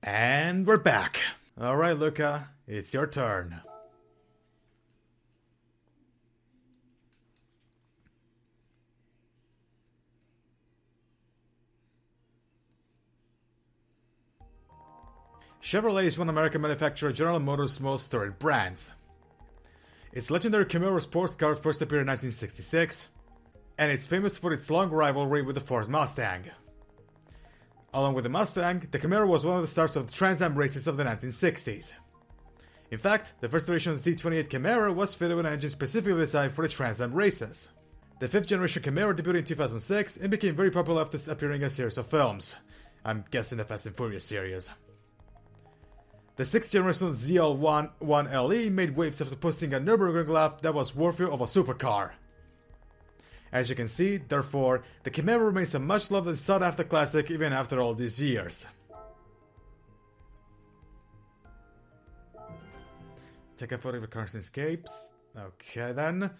And we're back. Alright, Luca, it's your turn. Chevrolet is one American manufacturer of General Motors' most storied brands. Its legendary Camaro sports car first appeared in 1966, and it's famous for its long rivalry with the Ford Mustang. Along with the Mustang, the Camaro was one of the stars of the Trans Am races of the 1960s. In fact, the first iteration of the Z28 Camaro was fitted with an engine specifically designed for the Trans Am races. The 5th generation Camaro debuted in 2006 and became very popular after appearing in a series of films. I'm guessing the Fast and Furious series. The 6th generation ZL1LE made waves after posting a Nürburgring lap that was worthy of a supercar. As you can see, therefore, the Camaro remains a much loved and sought after classic even after all these years. Take a photo of the car's escapes. Okay then.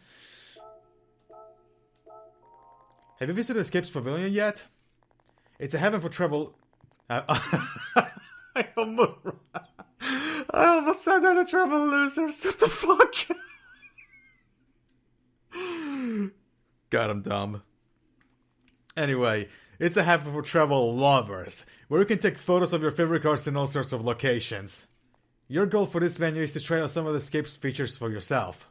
Have you visited Escapes Pavilion yet? It's a heaven for travel. I almost said that, a travel losers. What the fuck? God, I'm dumb. Anyway, it's a heaven for travel lovers, where you can take photos of your favorite cars in all sorts of locations. Your goal for this menu is to try out some of the Escape's features for yourself.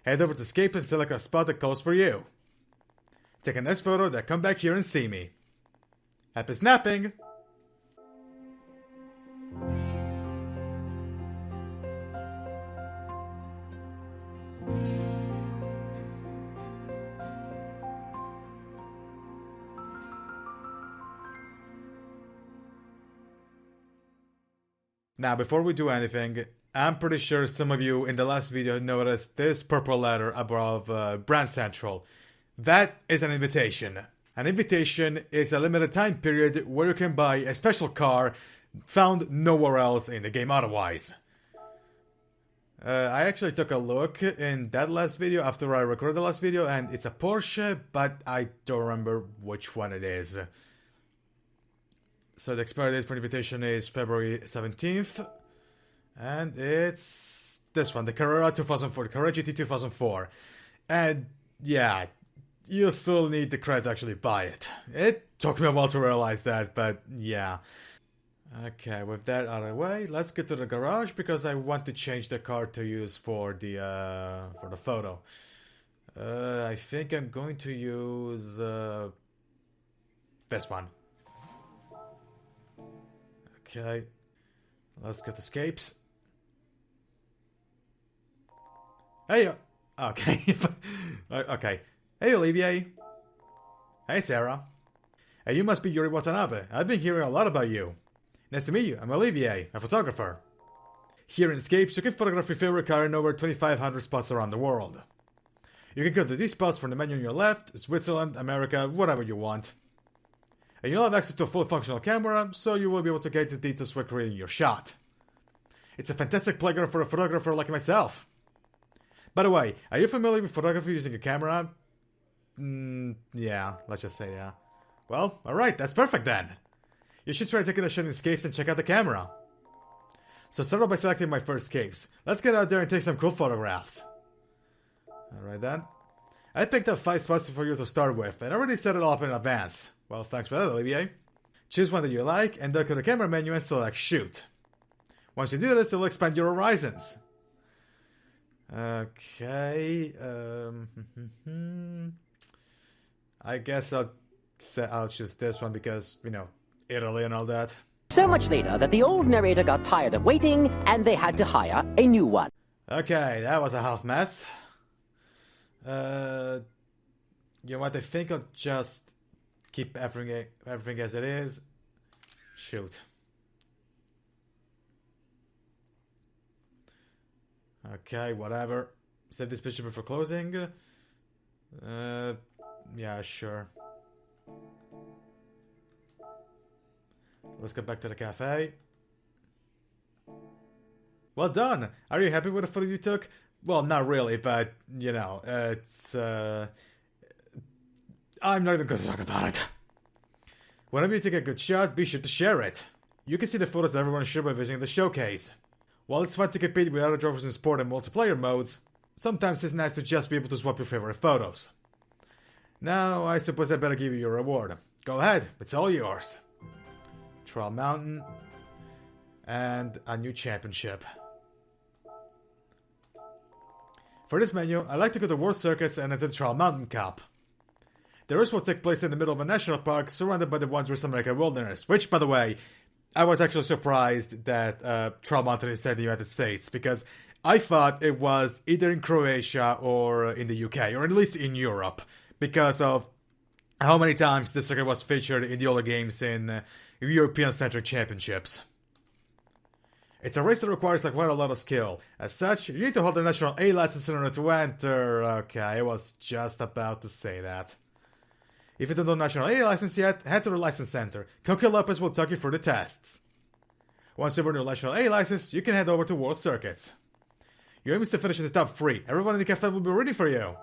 Head over to Escape and select a spot that calls for you. Take a nice photo, then come back here and see me. Happy snapping! Now, before we do anything, I'm pretty sure some of you in the last video noticed this purple letter above Brand Central. That is an invitation. An invitation is a limited time period where you can buy a special car found nowhere else in the game otherwise. I actually took a look in that last video after I recorded the last video, and it's a Porsche, but I don't remember which one it is. So the expiry date for the invitation is February 17th. And it's this one, the Carrera 2004, the Carrera GT 2004. And yeah, you still need the credit to actually buy it. It took me a while to realize that, but yeah. Okay, with that out of the way, let's get to the garage because I want to change the car to use for the photo. I think I'm going to use this one. Okay, let's get escapes. Hey, okay, okay. Hey, Olivier. Hey, Sarah. Hey, you must be Yuri Watanabe. I've been hearing a lot about you. Nice to meet you. I'm Olivier, a photographer. Here in Escapes, you can photograph your favorite car in over 2,500 spots around the world. You can go to these spots from the menu on your left, Switzerland, America, whatever you want. And you'll have access to a fully functional camera, so you will be able to get the details while creating your shot. It's a fantastic playground for a photographer like myself. By the way, are you familiar with photography using a camera? Yeah, let's just say yeah. Well, alright, that's perfect then. You should try taking a shot in Escapes and check out the camera. So start off by selecting my first Escapes. Let's get out there and take some cool photographs. Alright then. I picked up 5 spots for you to start with, and already set it all up in advance. Well, thanks for that, Olivier. Choose one that you like, and then go to the camera menu and select Shoot. Once you do this, it'll expand your horizons. Okay, I guess I'll choose this one because, you know, Italy and all that. So much later that the old narrator got tired of waiting, and they had to hire a new one. Okay, that was a half mess. You know what, I think I'll just keep everything as it is. Shoot. Okay, whatever. Save this picture before closing. Yeah, sure. Let's get back to the cafe. Well done! Are you happy with the photo you took? Well, not really, but, you know, it's, I'm not even going to talk about it. Whenever you take a good shot, be sure to share it. You can see the photos that everyone shared by visiting the showcase. While it's fun to compete with other drivers in sport and multiplayer modes, sometimes it's nice to just be able to swap your favorite photos. Now, I suppose I better give you your reward. Go ahead, it's all yours. Trial Mountain. And a new championship. For this menu, I like to go to World Circuits and enter the Trial Mountain Cup. The race will take place in the middle of a national park surrounded by the wondrous American wilderness, which, by the way, I was actually surprised that Trial Mountain is set in the United States, because I thought it was either in Croatia or in the UK, or at least in Europe, because of how many times this circuit was featured in the older games in European-centric championships. It's a race that requires quite a lot of skill. As such, you need to hold the National A license in order to enter. Okay, I was just about to say that. If you don't know National A license yet, head to the license center. Coco Lopez will talk you through the tests. Once you earn your National A license, you can head over to World Circuits. Your aim is to finish in the top 3. Everyone in the cafe will be ready for you.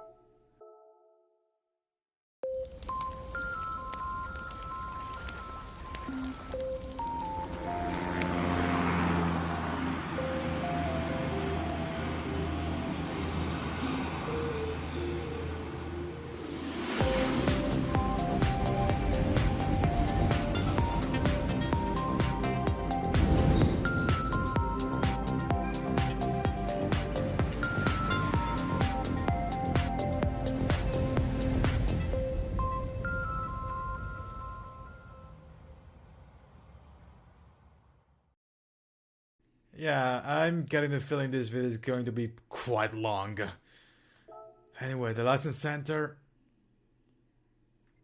Yeah, I'm getting the feeling this video is going to be quite long. Anyway, the license center.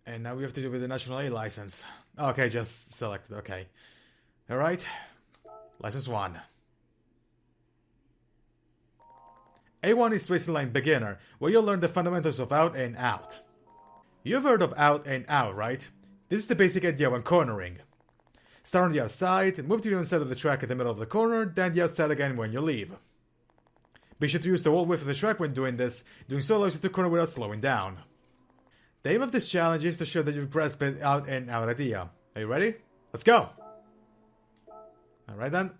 And now we have to do with the National A license. Okay, just selected, okay. Alright. License 1. A1 is Racing Line Beginner, where you'll learn the fundamentals of out and out. You've heard of out and out, right? This is the basic idea when cornering. Start on the outside, move to the inside of the track at the middle of the corner, then the outside again when you leave. Be sure to use the whole width of the track when doing this, doing so allows you to corner without slowing down. The aim of this challenge is to show that you've grasped the out and out idea. Are you ready? Let's go! Alright then.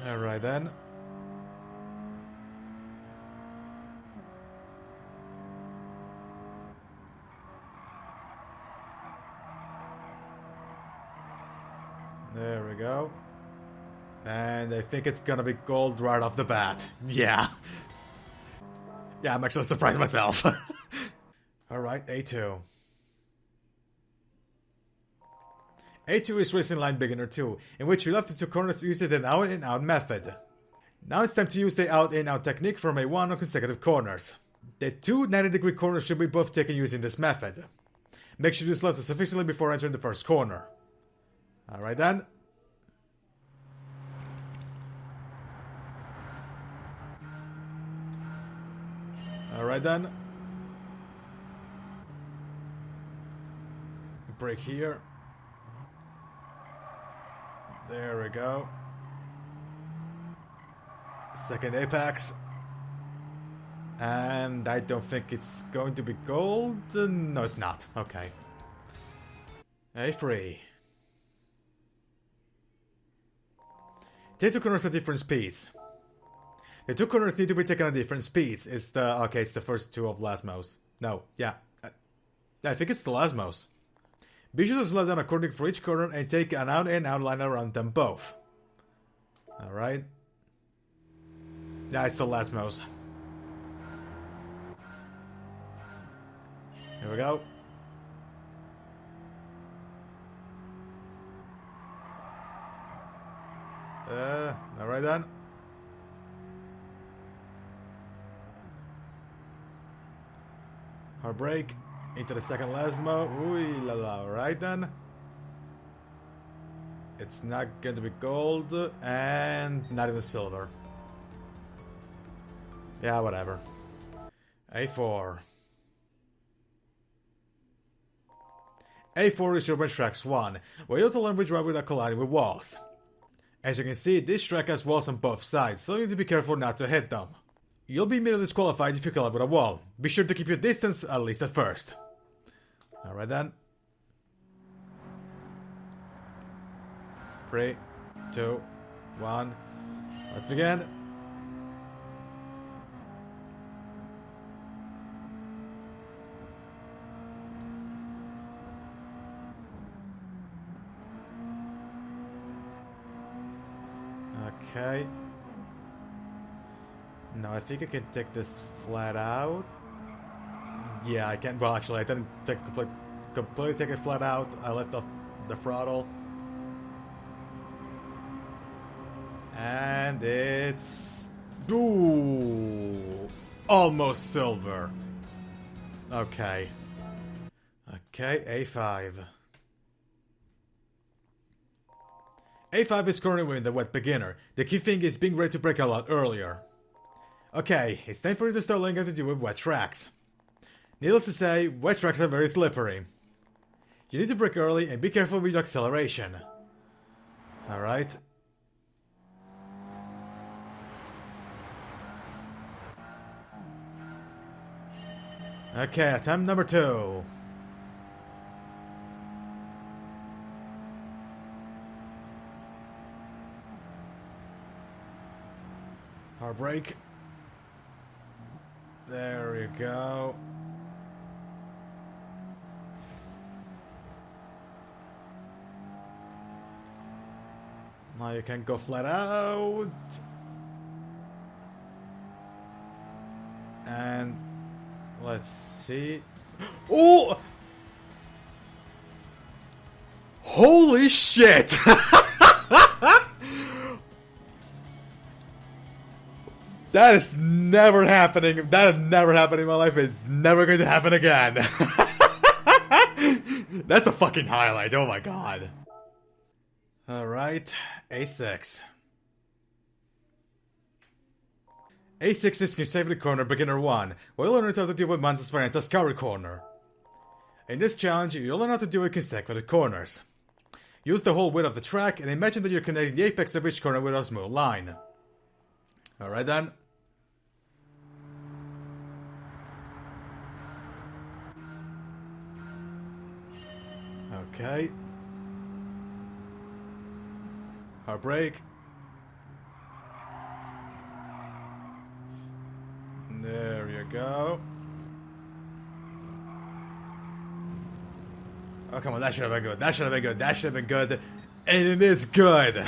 Alright then. There we go. And I think it's gonna be gold right off the bat. Yeah. Yeah, I'm actually surprised myself. Alright, A2. A2 is Racing Line Beginner 2, in which you left the two corners using the out and out method. Now it's time to use the out and out technique from A1 on consecutive corners. The two 90-degree corners should be both taken using this method. Make sure to use left sufficiently before entering the first corner. Alright then. Alright then. Brake here. There we go. Second apex. And I don't think it's going to be gold. No, it's not. Okay. A3. Take two corners at different speeds. The two corners need to be taken at different speeds. It's the first two of Lasmos. No, yeah. I think it's the Lasmos. Be sure to slow down according for each corner and take an out and out line around them both. Alright. Yeah, it's the Lasmos. Here we go. Alright then. Hard brake. Into the second Lasmo. Ooh la la. Alright then. It's not going to be gold. And not even silver. Yeah, whatever. A4. A4 is your bench tracks 1, where you have to learn which drive without colliding with walls. As you can see, this track has walls on both sides, so you need to be careful not to hit them. You'll be immediately disqualified if you collide with a wall. Be sure to keep your distance, at least at first. Alright then. 3, 2, 1. Let's begin. Okay. Now I think I can take this flat out. Yeah, I can. Well, actually, I didn't completely take it flat out. I left off the throttle. And it's... Ooh, almost silver. Okay. Okay, A5. A5 is currently winning the wet beginner. The key thing is being ready to brake a lot earlier. Okay, it's time for you to start learning how to deal with wet tracks. Needless to say, wet tracks are very slippery. You need to brake early and be careful with your acceleration. Alright. Okay, attempt number 2. Hard brake. There we go. Now you can go flat out. And let's see. Oh! Holy shit! That is never happening. That has never happened in my life. It's never going to happen again. That's a fucking highlight. Oh my god. Alright. A6. A6 is consecutive corner beginner 1, while you'll learn how to deal with Mansa's Varianta's Scoury corner. In this challenge, you'll learn how to deal with consecutive corners. Use the whole width of the track and imagine that you're connecting the apex of each corner with a smooth line. Alright then. Okay. Hard brake. There you go. Oh, come on, that should have been good. That should have been good. That should have been good. And it is good.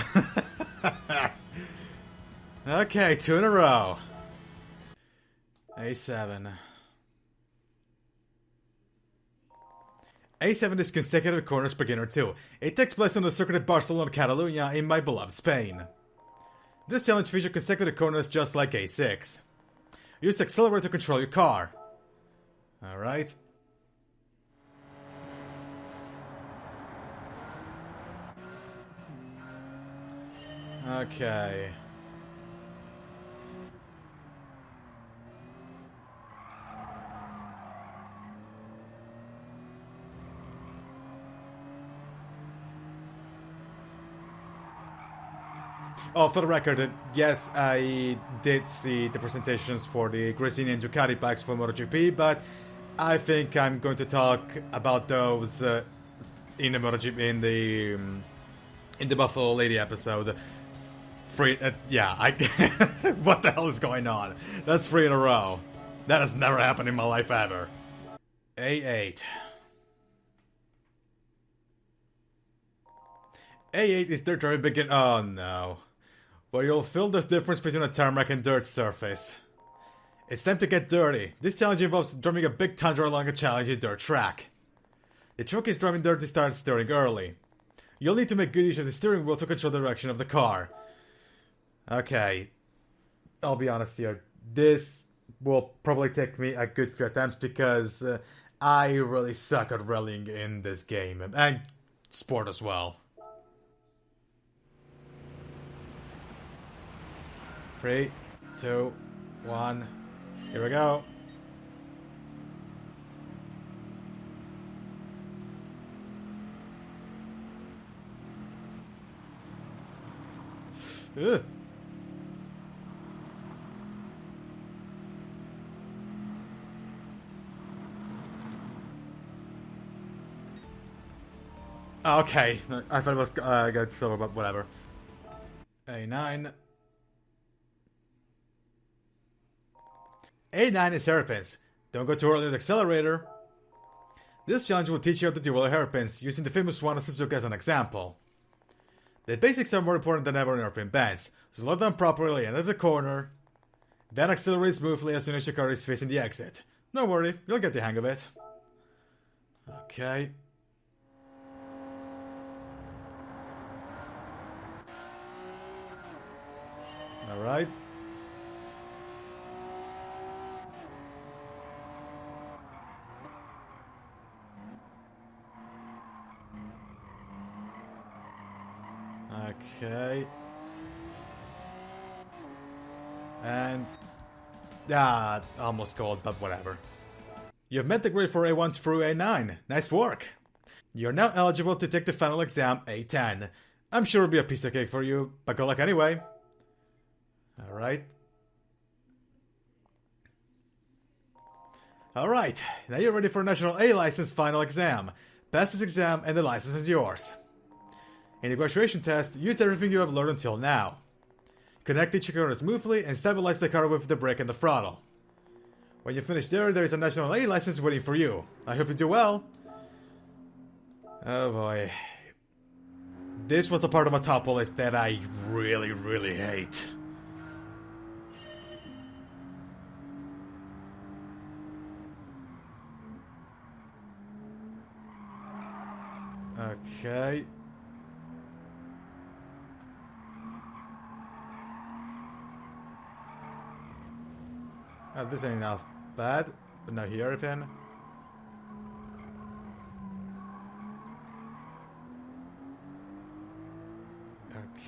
Okay, 2 in a row. A7. A7 is consecutive corners beginner 2. It takes place on the circuit at Barcelona, Catalunya, in my beloved Spain. This challenge features consecutive corners just like A6. Use the accelerator to control your car. Alright. Okay. Oh, for the record, yes, I did see the presentations for the Gresini and Ducati bikes for MotoGP, but I think I'm going to talk about those in the MotoGP in the Buffalo Lady episode. Yeah, what the hell is going on? That's 3 in a row. That has never happened in my life ever. A8. A8 is their driving begin. Oh no. Well, you'll feel this difference between a tarmac and dirt surface. It's time to get dirty. This challenge involves driving a big tundra along a challenging dirt track. The trick is driving dirty start steering early. You'll need to make good use of the steering wheel to control the direction of the car. Okay. I'll be honest here. This will probably take me a good few attempts because I really suck at rallying in this game. And sport as well. 3, 2, 1. Here we go. Ugh. Okay, I thought it was good silver, but whatever. A9. A9 is hairpins. Don't go too early on the accelerator. This challenge will teach you how to deal with hairpins, using the famous one of Suzuka as an example. The basics are more important than ever in hairpin bands. Slow down properly and enter the corner. Then accelerate smoothly as soon as your car is facing the exit. Don't worry, you'll get the hang of it. Okay. Alright. Okay. And... yeah, almost gold, but whatever. You've met the grade for A1 through A9. Nice work. You're now eligible to take the final exam, A10. I'm sure it'll be a piece of cake for you, but good luck anyway. Alright. Alright, now you're ready for National A license final exam. Pass this exam and the license is yours. In the graduation test, use everything you have learned until now. Connect each corner smoothly and stabilize the car with the brake and the throttle. When you finish there is a National A license waiting for you. I hope you do well. Oh boy. This was a part of a top list that I really hate. Okay. Oh, this ain't enough bad, but now here again.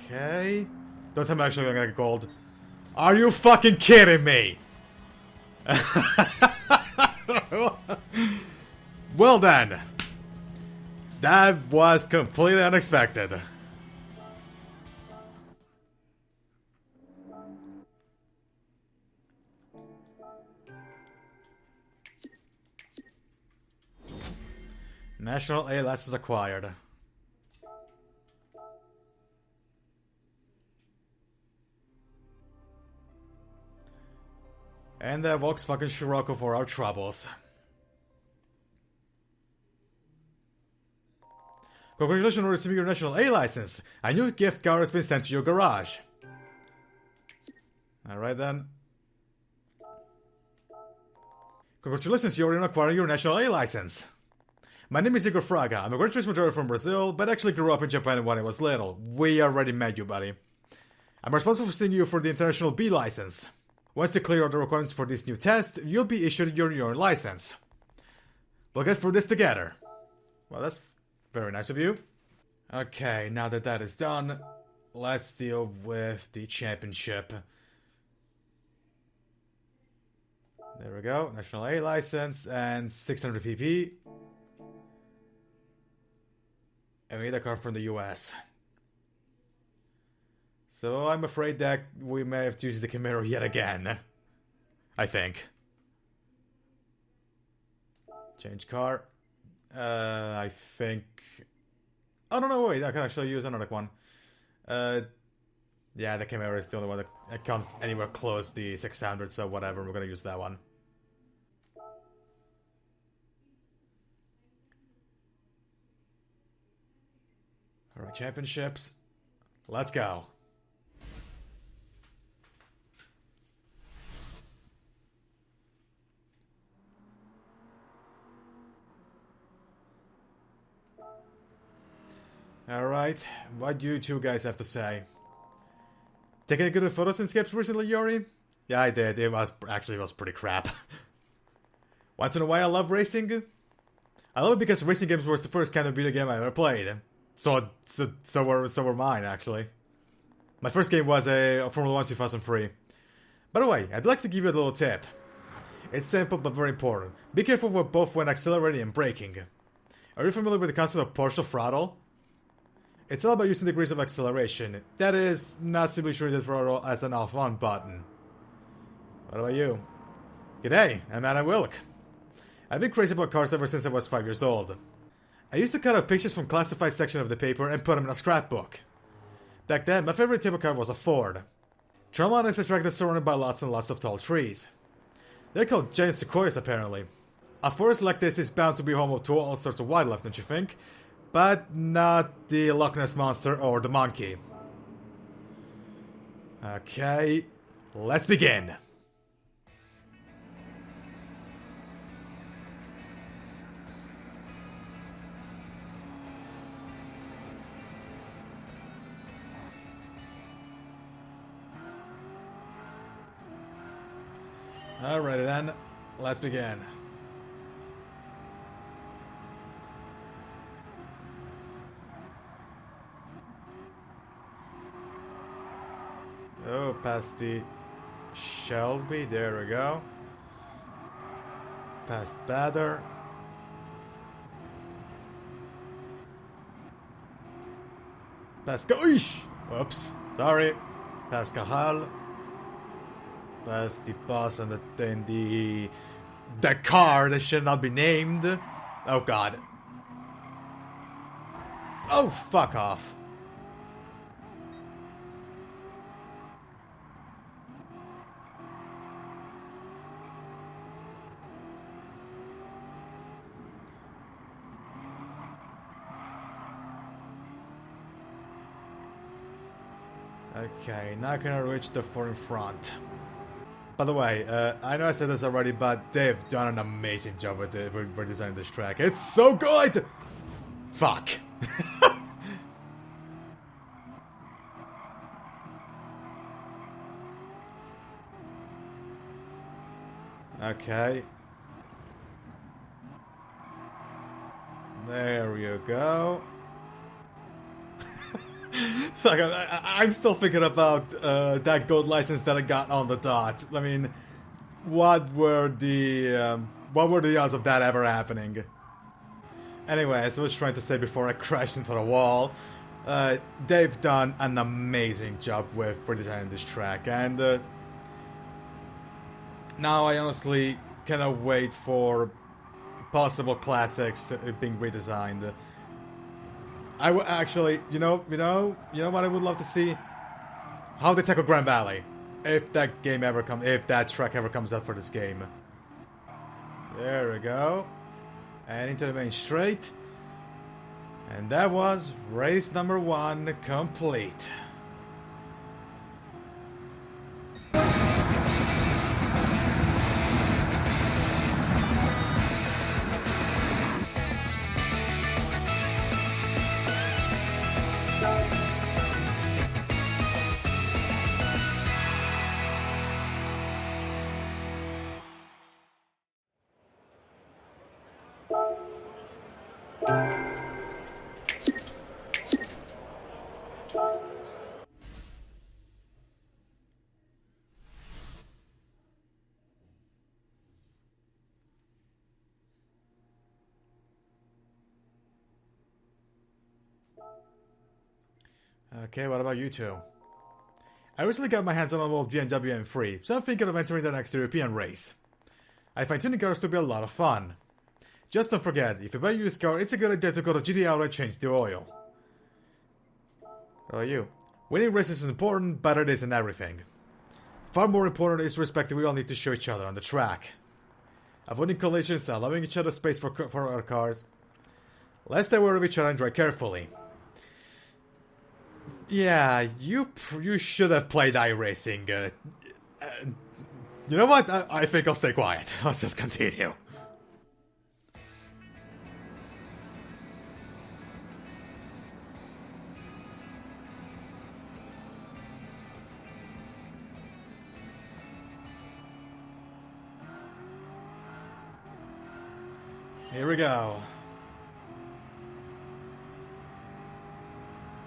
Okay. Don't tell me I'm actually gonna get gold. Are you fucking kidding me? Well then. That was completely unexpected. National A license acquired. And that Volkswagen Scirocco for our troubles. Congratulations on receiving your National A license. A new gift card has been sent to your garage. Alright then. Congratulations, you're in acquiring your National A license. My name is Igor Fraga. I'm a Gran Turismo driver from Brazil, but actually grew up in Japan when I was little. We already met you, buddy. I'm responsible for sending you for the International B license. Once you clear all the requirements for this new test, you'll be issued your license. We'll get through this together. Well, that's very nice of you. Okay, now that that is done, let's deal with the championship. There we go, National A license and 600 pp. And we need a car from the US. So I'm afraid that we may have to use the Camaro yet again. I think. Change car. I think... oh, no, wait, I can actually use another one. Yeah, the Camaro is the only one that comes anywhere close to the 600, so whatever, we're gonna use that one. Alright, championships. Let's go. Alright, what do you two guys have to say? Taking good photos and skips recently, Yori? Yeah, I did. It was pretty crap. Want to know why I love racing? I love it because racing games was the first kind of video game I ever played. So were mine, actually. My first game was a Formula 1 2003. By the way, I'd like to give you a little tip. It's simple but very important. Be careful with both when accelerating and braking. Are you familiar with the concept of partial throttle? It's all about using degrees of acceleration. That is, not simply shooting the throttle as an off-on button. What about you? G'day, I'm Adam Wilk. I've been crazy about cars ever since I was 5 years old. I used to cut out pictures from classified section of the paper and put them in a scrapbook. Back then, my favorite table car was a Ford. Tremont is a track that's surrounded by lots and lots of tall trees. They're called giant sequoias, apparently. A forest like this is bound to be home to all sorts of wildlife, don't you think? But not the Loch Ness Monster or the monkey. Okay, let's begin. Alrighty then, let's begin. Oh, past the Shelby, there we go. Past Bader. Past Oops, sorry. Past Cajal. Past the boss and then the car that should not be named. Oh god. Oh, fuck off. Okay, now can I reach the four in front? By the way, I know I said this already, but they've done an amazing job with redesigning this track. It's so good! Fuck. Okay. There you go. Fuck, I'm still thinking about that gold license that I got on the dot. I mean, what were the odds of that ever happening? Anyway, as I was trying to say before I crashed into the wall, they've done an amazing job with redesigning this track, and now I honestly cannot wait for possible classics being redesigned. I would actually, you know what I would love to see? How they tackle Grand Valley. If that track ever comes out for this game. There we go. And into the main straight. And that was race number 1 complete. Okay, what about you two? I recently got my hands on an old BMW M3, so I'm thinking of entering the next European race. I find tuning cars to be a lot of fun. Just don't forget, if you buy a used car, it's a good idea to go to GT Auto and change the oil. What about you? Winning races is important, but it isn't everything. Far more important is respect that we all need to show each other on the track. Avoiding collisions, allowing each other space for our cars. Let's stay aware of each other and drive carefully. Yeah, you should have played iRacing. You know what? I think I'll stay quiet. Let's just continue. Here we go.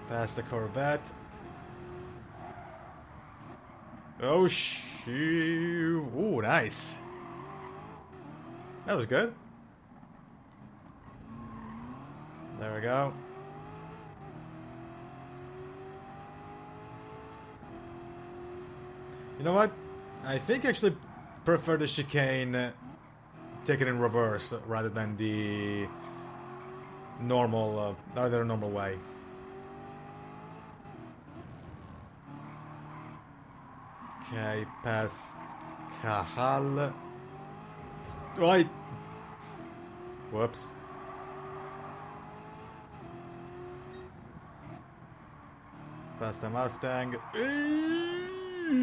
Past the Corvette. Oh, ooh, nice. That was good. There we go. You know what? I think I actually prefer the chicane take it in reverse rather than the normal, either normal way. Okay, past Cajal. Right. Whoops. Past the Mustang.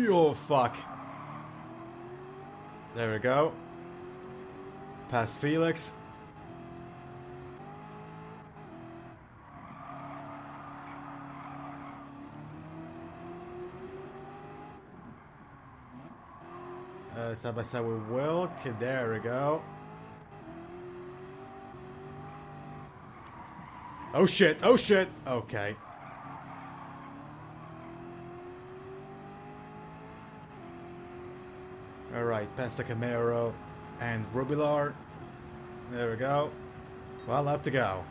Oh, fuck. There we go. Past Felix. Side by side with Wilk. There we go. Oh shit, oh shit. Okay. Alright, past the Camaro and Rubilar. There we go. Well, up to go.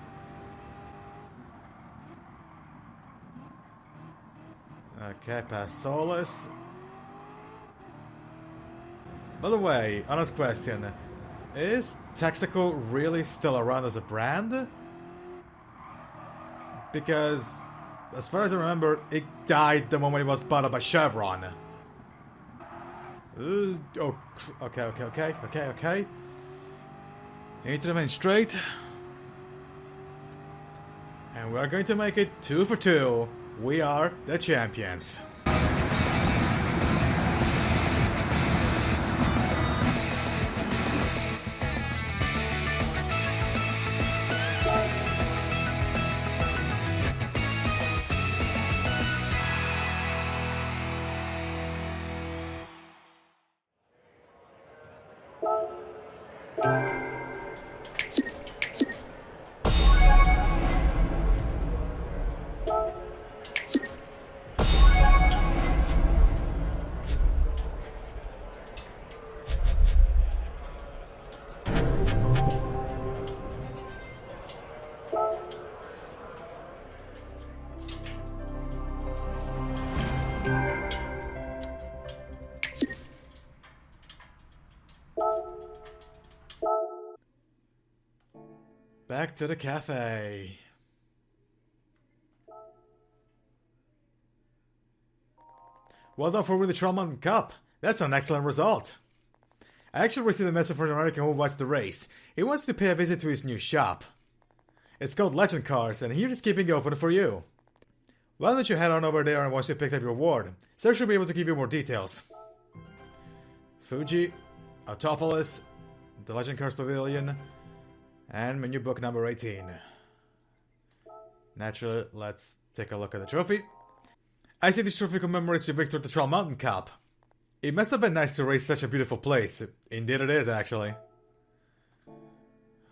Okay, past Solus. By the way, honest question. Is Texaco really still around as a brand? Because, as far as I remember, it died the moment it was bought up by Chevron. Oh, okay. You need to remain straight. And we're going to make it 2 for 2. We are the champions. Back to the cafe. Well done for winning the Trail Mountain Cup. That's an excellent result. I actually received a message from an American who watched the race. He wants to pay a visit to his new shop. It's called Legend Cars, and he's keeping it open for you. Why don't you head on over there and once you picked up your award, Sarah should be able to give you more details. Fuji, Autopolis, the Legend Cars Pavilion, and menu book number 18. Naturally, let's take a look at the trophy. I see this trophy commemorates your victory at the Trail Mountain Cup. It must have been nice to race such a beautiful place. Indeed it is, actually.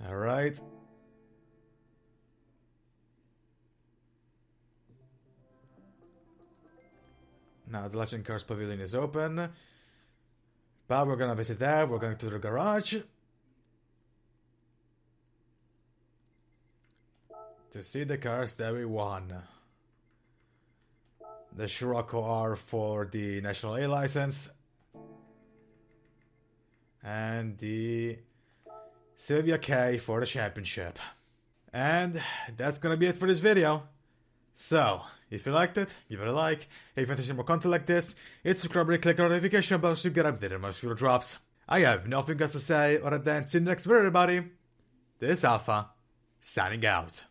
Alright. Now the Legend Cars Pavilion is open. But we're gonna visit that. We're going to the garage to see the cars that we won. The Scirocco R for the National A license. And the Silvia K for the championship. And that's gonna be it for this video. So, if you liked it, give it a like. If you want to see more content like this, hit subscribe and click the notification bell to get updated on my future drops. I have nothing else to say other than see you next video, everybody. This is Alpha, signing out.